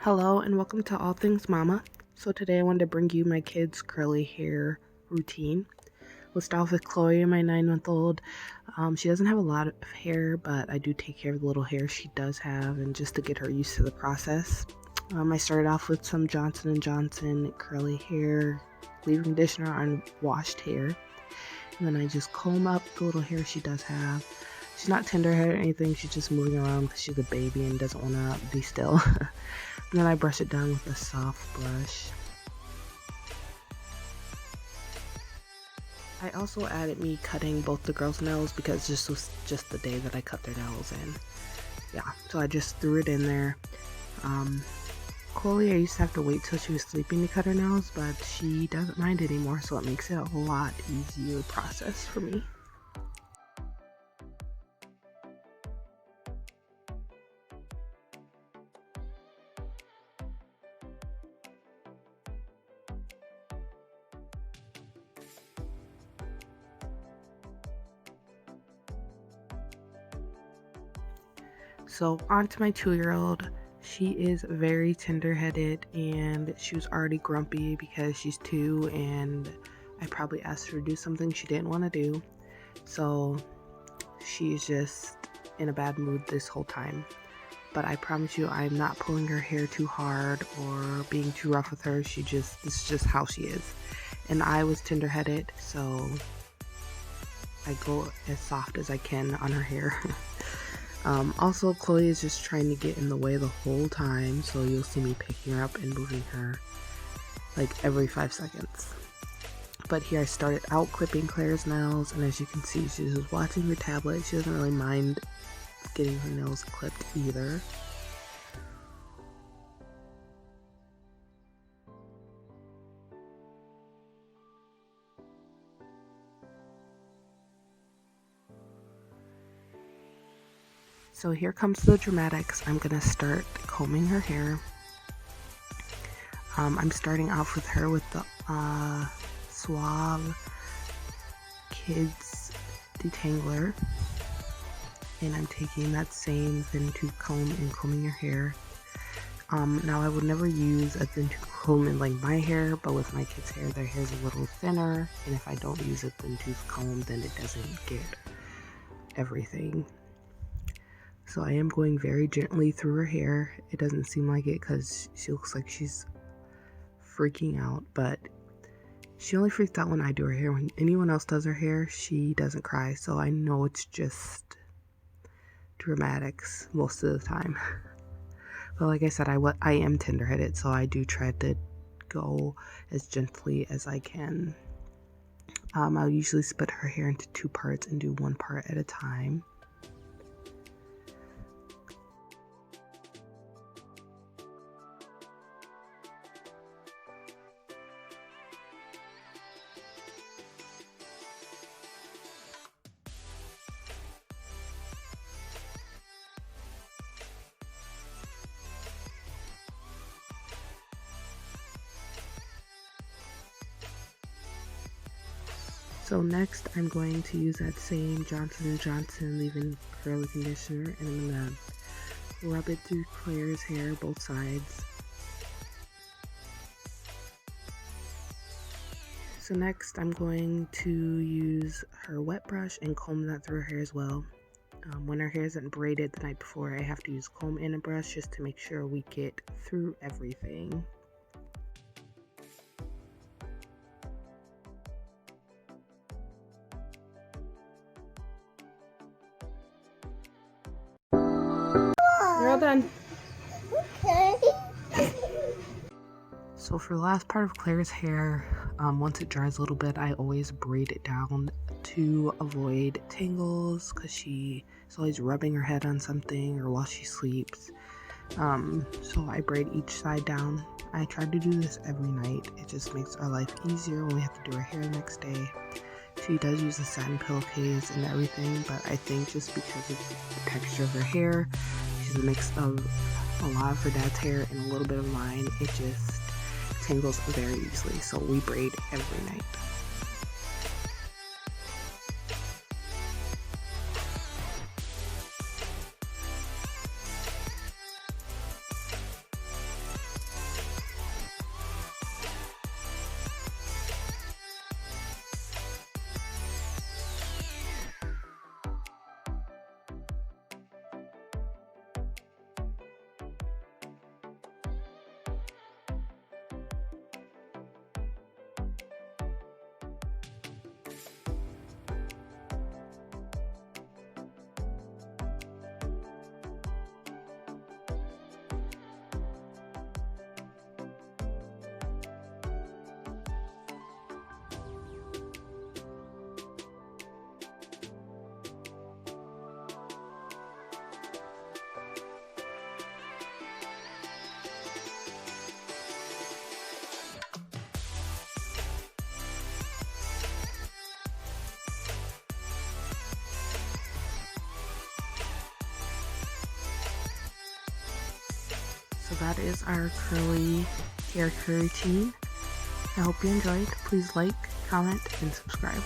Hello and welcome to All Things Mama. So today I wanted to bring you my kids' curly hair routine. We'll start off with Chloe, my 9-month-old. She doesn't have a lot of hair, but I do take care of the little hair she does have, and just to get her used to the process. I started off with some Johnson & Johnson curly hair leave-in conditioner on washed hair. And then I just comb up the little hair she does have. She's not tender-headed or anything, she's just moving around because she's a baby and doesn't want to be still. And then I brush it down with a soft brush. I also added me cutting both the girls' nails because this was just the day that I cut their nails in. Yeah, so I just threw it in there. Chloe, I used to have to wait till she was sleeping to cut her nails, but she doesn't mind anymore, so it makes it a lot easier process for me. So on to my 2-year-old. She is very tender-headed and she was already grumpy because she's 2 and I probably asked her to do something she didn't want to do. So she's just in a bad mood this whole time. But I promise you I'm not pulling her hair too hard or being too rough with her. This is just how she is. And I was tender-headed, so I go as soft as I can on her hair. Also, Chloe is just trying to get in the way the whole time, so you'll see me picking her up and moving her like every 5 seconds. But here I started out clipping Claire's nails, and as you can see, she's just watching her tablet. She doesn't really mind getting her nails clipped either. So here comes the dramatics. I'm gonna start combing her hair. I'm starting off with her with the Suave Kids Detangler, and I'm taking that same thin tooth comb and combing her hair. Now I would never use a thin tooth comb in like my hair, but with my kids' hair, their hair's a little thinner, and if I don't use a thin tooth comb, then it doesn't get everything. So I am going very gently through her hair. It doesn't seem like it because she looks like she's freaking out, but she only freaks out when I do her hair. When anyone else does her hair, she doesn't cry, so I know it's just dramatics most of the time. But like I said, I am tender-headed, so I do try to go as gently as I can. I'll usually split her hair into 2 parts and do 1 part at a time. So next I'm going to use that same Johnson & Johnson leave-in curly conditioner, and I'm going to rub it through Claire's hair, both sides. So next I'm going to use her wet brush and comb that through her hair as well. When her hair isn't braided the night before, I have to use comb and a brush just to make sure we get through everything. You're all done. Okay. So for the last part of Claire's hair, once it dries a little bit, I always braid it down to avoid tangles because she is always rubbing her head on something or while she sleeps. So I braid each side down. I try to do this every night. It just makes our life easier when we have to do her hair the next day. She does use a satin pillowcase and everything, but I think just because of the texture of her hair, she's a mix of a lot of her dad's hair and a little bit of mine. It just tangles very easily, so we braid every night. that is our curly hair care routine. I hope you enjoyed. Please like, comment, and subscribe.